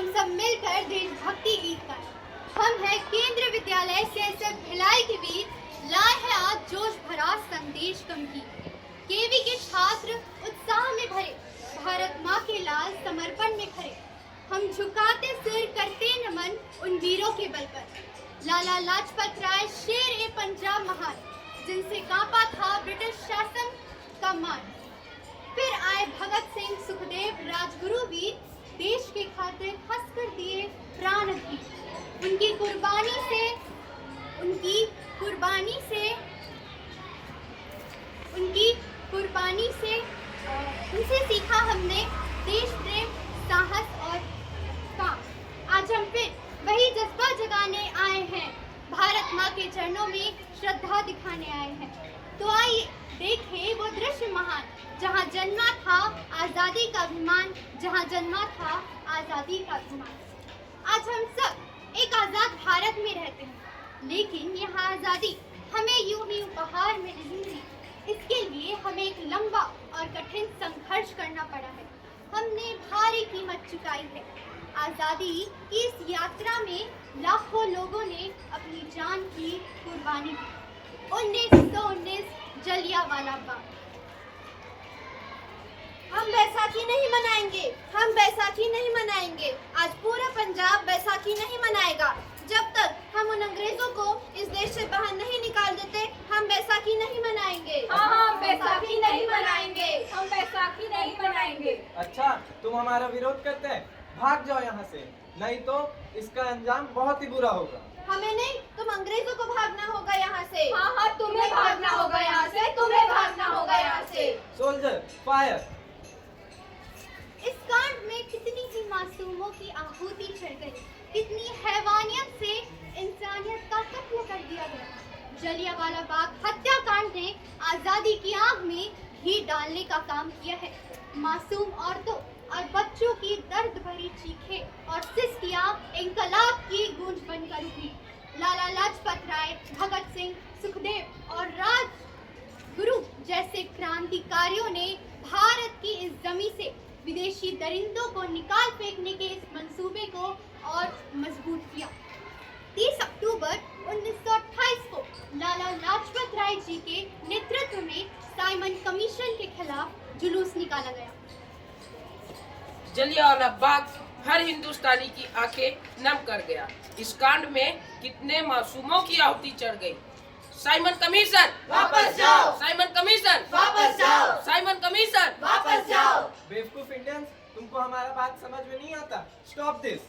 हम सब मिलकर देशभक्ति गीत गाएं। हम हैं केंद्रीय विद्यालय से भिलाई के बीच लाए हैं आज जोश भरा संदेश कम की। केवी के छात्र उत्साह में भरे, भारत माँ के लाल समर्पण में खड़े। हम झुकाते सिर करते नमन उन वीरों के बल पर। लाला लाजपत राय शेर ए पंजाब महान, जिनसे कांपा था ब्रिटिश शासन का मान। फिर आए भगत सिंह, सुखदेव, राजगुरु वीर, देश के खातिर हंस कर दिए प्राण भी। उनकी कुर्बानी से उनसे सीखा हमने देश प्रेम, साहस और काम। आज हम फिर वही जज्बा जगाने आए हैं, भारत माँ के चरणों में श्रद्धा दिखाने आए हैं। तो आइए देखें वो दृश्य महान, जहाँ जन्मा था आज़ादी का अभिमान, जहाँ जन्मा था आज़ादी का अभिमान। आज हम सब एक आज़ाद भारत में रहते हैं, लेकिन यह आज़ादी हमें यूं ही उपहार में नहीं मिली। इसके लिए हमें एक लंबा और कठिन संघर्ष करना पड़ा है। हमने भारी कीमत चुकाई है। आज़ादी की इस यात्रा में लाखों लोगों ने अपनी जान की कुर्बानी दी। 1919 जलियांवाला बाग। हम बैसाखी नहीं मनाएंगे, हम बैसाखी नहीं मनाएंगे। आज पूरा पंजाब बैसाखी नहीं मनाएगा। जब तक हम उन अंग्रेजों को इस देश से बाहर नहीं निकाल देते, हम बैसाखी नहीं मनाएंगे। हाँ, बैसाखी नहीं मनाएंगे, हम बैसाखी नहीं मनाएंगे। अच्छा, तुम हमारा विरोध करते हैं? भाग जाओ यहाँ से, नहीं तो इसका अंजाम बहुत ही बुरा होगा। हमें नहीं, तुम अंग्रेजों को भागना होगा यहाँ से। हाँ, तुम्हें भागना होगा यहाँ से, तुम्हें भागना होगा यहाँ से। Soldier, fire! इस कांड में कितनी ही मासूमों की आहुति चढ़ गई, कितनी हैवानियत से इंसानियत का कत्ल कर दिया गया। जलियांवाला बाग हत्याकांड ने आजादी की आग में घी डालने का काम किया है। मासूम औरतों और बच्चों की दर्द भरी चीखें और सिस्कियां इंकलाब की गूंज बनकर उठी। लाला लाजपत राय, भगत सिंह, सुखदेव और राजगुरु जैसे क्रांतिकारियों ने भारत की इस जमी से विदेशी दरिंदों को निकाल फेंकने के इस मंसूबे को और मजबूत किया। 30 अक्टूबर 1928 को लाला लाजपत राय जी के नेतृत्व में साइमन कमीशन के खिलाफ जुलूस निकाला गया। जलियांवाला बाग हर हिंदुस्तानी की आंखें नम कर गया। इस कांड में कितने मासूमों की आहुति चढ़ गई। साइमन कमीशन वापस जाओ, साइमन कमीशन वापस जाओ, साइमन कमीशन वापस जाओ। बेवकूफ इंडियंस, तुमको हमारा बात समझ में नहीं आता। Stop this.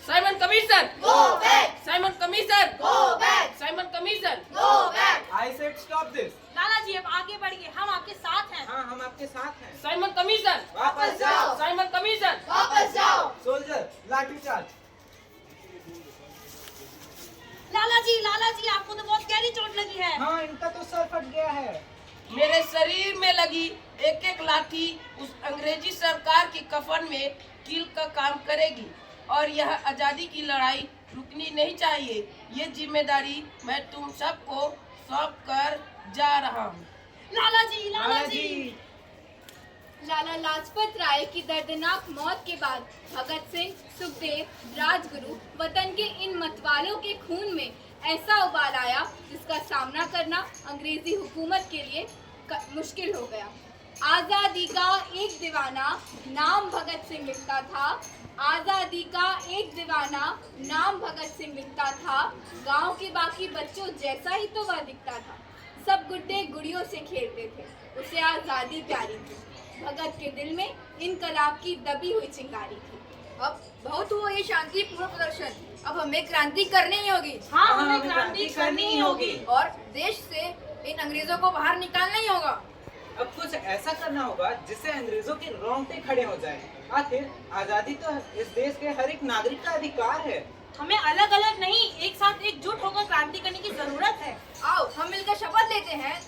Simon commission go back, Simon commission go back, Simon commission go back. I said stop this. Lala ji, अब आगे बढ़िए, हम आपके साथ हैं। हाँ, हम आपके साथ हैं। साइमन कमीशन वापस जाओ, साइमन कमीशन वापस जाओ। सोल्जर, लाठी चार्ज। लाला जी, आपको तो बहुत गहरी चोट लगी है। हाँ, इनका तो सर फट गया है। मेरे शरीर में लगी एक एक लाठी उस अंग्रेजी सरकार के कफन में कील का काम करेगी और यह आजादी की लड़ाई रुकनी नहीं चाहिए। ये जिम्मेदारी मैं तुम सबको सौंप कर जा रहा हूँ। लाला जी। लाला लाजपत राय की दर्दनाक मौत के बाद भगत सिंह, सुखदेव, राजगुरु वतन के इन मतवालों के खून में ऐसा उबाल आया जिसका सामना करना अंग्रेजी हुकूमत के लिए मुश्किल हो गया। आज़ादी का एक दीवाना नाम भगत सिंह लिखता था। आज़ादी का एक दीवाना नाम भगत सिंह लिखता था। गांव के बाकी बच्चों जैसा ही तो वह दिखता था। सब गुड्डे गुड़ियों से खेलते थे, उसे आज़ादी प्यारी थी। भगत के दिल में इनकलाब की दबी हुई चिंगारी थी। अब बहुत हुआ ये शांतिपूर्ण प्रदर्शन, अब हमें क्रांति करनी ही होगी। हाँ, हमें क्रांति करनी ही होगी और देश से इन अंग्रेजों को बाहर निकालना ही होगा। अब कुछ ऐसा करना होगा जिससे अंग्रेजों के रोंगटे खड़े हो जाएं। आखिर आजादी तो इस देश के हर एक नागरिक का अधिकार है। हमें अलग अलग नहीं, एक साथ एकजुट होकर क्रांति करने की जरूरत है। आओ हम मिलकर शपथ लेते हैं।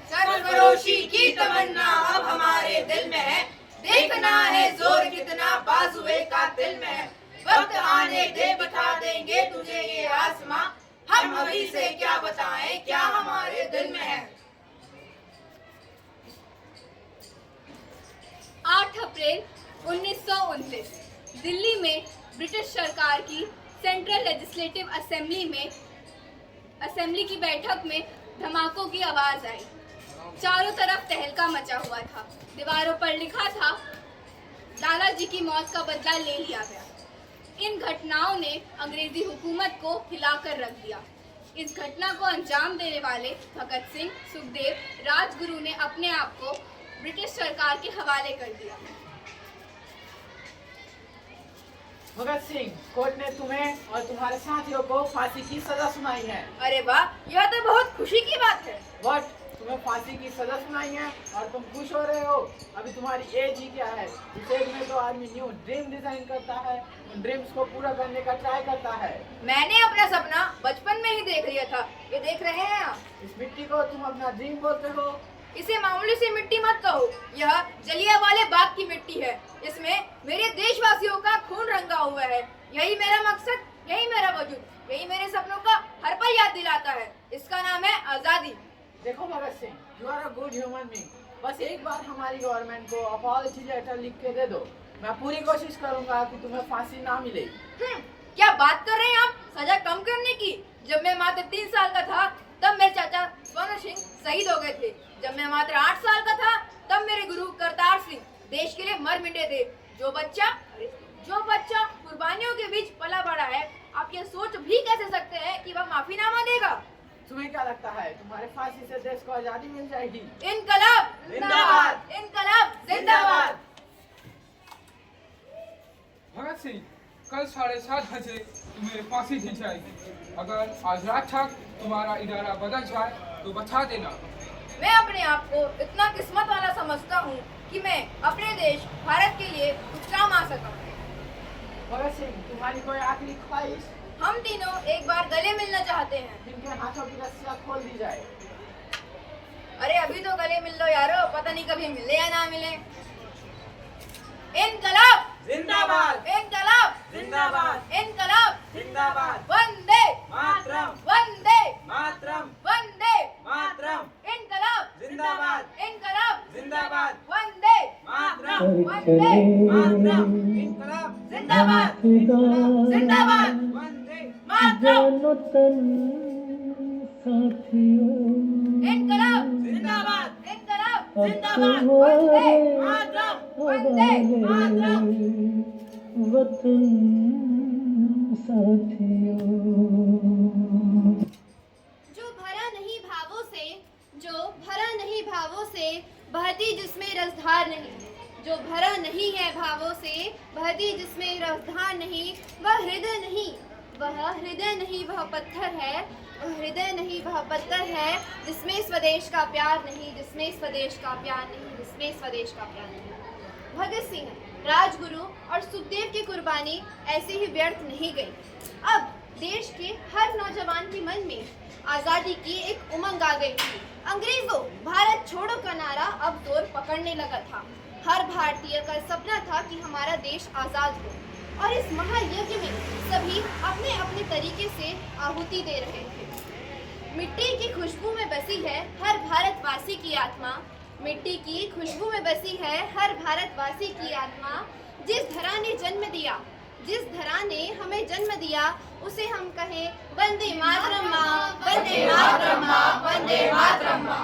सरफरोशी की तमन्ना अब हमारे दिल में है, देखना है जोर कितना बाजुए का दिल में है। वक्त आने दे बता देंगे तुझे ये आसमां, हम अभी से क्या बताएं क्या हमारे दिल में है। 8 अप्रैल 1929 दिल्ली में ब्रिटिश सरकार की सेंट्रल लेजिस्लेटिव असेंबली की बैठक में धमाकों की आवाज आई। चारों तरफ तहलका मचा हुआ था। दीवारों पर लिखा था, लालाजी की मौत का बदला ले लिया गया। इन घटनाओं ने अंग्रेजी हुकूमत को हिलाकर रख दिया। इस घटना को अंजाम देने वाले भगत सिंह, सुखदेव, राजगुरु ने अपने आप को ब्रिटिश सरकार के हवाले कर दिया। भगत सिंह, कोर्ट ने तुम्हें और तुम्हारे साथियों को फांसी की सजा सुनाई है। अरे वाह, यह तो बहुत खुशी की बात है। बट तुम्हें फांसी की सजा सुनाई है और तुम खुश हो रहे हो। अभी तुम्हारी एज ही क्या है। इस एज में तो आदमी न्यू ड्रीम डिजाइन करता है, उन ड्रीम्स को पूरा करने का ट्राई करता है। मैंने अपना सपना बचपन में ही देख लिया था। ये देख रहे हैं आप, इस मिट्टी को तुम अपना ड्रीम बोलते हो। इसे मामूली सी मिट्टी मत कहो, यह जलियांवाले बाग की मिट्टी है। इसमें मेरे देशवासियों का खून रंगा हुआ है। यही मेरा मकसद, यही मेरा वजूद, यही मेरे सपनों का हर पल याद दिलाता है। इसका नाम है आजादी। देखो Bhagat Singh, you are a good human being. बस एक बार हमारी गवर्नमेंट को अपॉलजी लेटर लिख के दे दो। मैं पूरी कोशिश करूंगा कि तुम्हें फांसी ना मिले। क्या बात कर रहे हैं आप सजा कम करने की? जब मैं मात्र 3 साल का था तब मेरे चाचा स्वर्ण सिंह शहीद हो गए थे। जब मैं मात्र 8 साल का था तब मेरे गुरु करतार सिंह देश के लिए मर मिटे थे। जो बच्चा कुर्बानियों के बीच पला बड़ा है, आप ये सोच भी कैसे सकते हैं कि वह माफीनामा देगा? तुम्हें क्या लगता है तुम्हारे फांसी से देश को आजादी मिल जाएगी? इनकलाब जिंदाबाद! इनकलाब जिंदाबाद! भगत सिंह, कल 7:30 बजे तुम्हें फांसी दी जाएगी। अगर आज रात तक तुम्हारा इरादा बदल जाए तो बता देना। मैं अपने आप को इतना किस्मत वाला समझता हूँ कि मैं अपने देश भारत के लिए कुछ काम आ सका। भगत सिंह, तुम्हारी कोई आखिरी ख्वाहिश? हम तीनों एक बार गले मिलना चाहते हैं। जिनके हाथों की रस्सियां खोल दी जाए। अरे अभी तो गले मिल लो यारो, पता नहीं कभी मिले या ना मिले। इनकलाब जिंदाबाद! इनकलाब जिंदाबाद! इनकलाब जिंदाबाद! वंदे मातरम! वंदे मातरम! वंदे मातरम! इनकलाब जिंदाबाद! इनकलाब जिंदाबाद! वंदे मातरम! वंदे मातरम! इनकलाब! जिंदाबाद जिंदाबाद वंदे मातरम इनकलाब जिंदाबाद! इनकलाब जिंदाबाद वंदे मातरम वंदे मातरम। जो भरा नहीं भावों से बहती जिसमें रसधार नहीं। जो भरा नहीं है भावों से बहती जिसमें रसधार नहीं। वह हृदय नहीं, वह पत्थर है। वह हृदय नहीं, वह पत्थर है जिसमें स्वदेश का प्यार नहीं, जिसमें स्वदेश का प्यार नहीं, जिसमें स्वदेश का प्यार नहीं। भगत सिंह, राजगुरु और सुखदेव की कुर्बानी ऐसे ही व्यर्थ नहीं गई। अब देश के हर नौजवान के मन में आज़ादी की एक उमंग आ गई थी। अंग्रेजों भारत छोड़ो का नारा अब जोर पकड़ने लगा था। हर भारतीय का सपना था कि हमारा देश आज़ाद हो, और इस महायज्ञ में सभी अपने अपने तरीके से आहुति दे रहे थे। मिट्टी की खुशबू में बसी है हर भारतवासी की आत्मा। मिट्टी की खुशबू में बसी है हर भारतवासी की आत्मा। जिस धरा ने जन्म दिया, जिस धरा ने हमें जन्म दिया, उसे हम कहें वंदे मातरम माँ, वंदे मातरम माँ, वंदे मातरम माँ।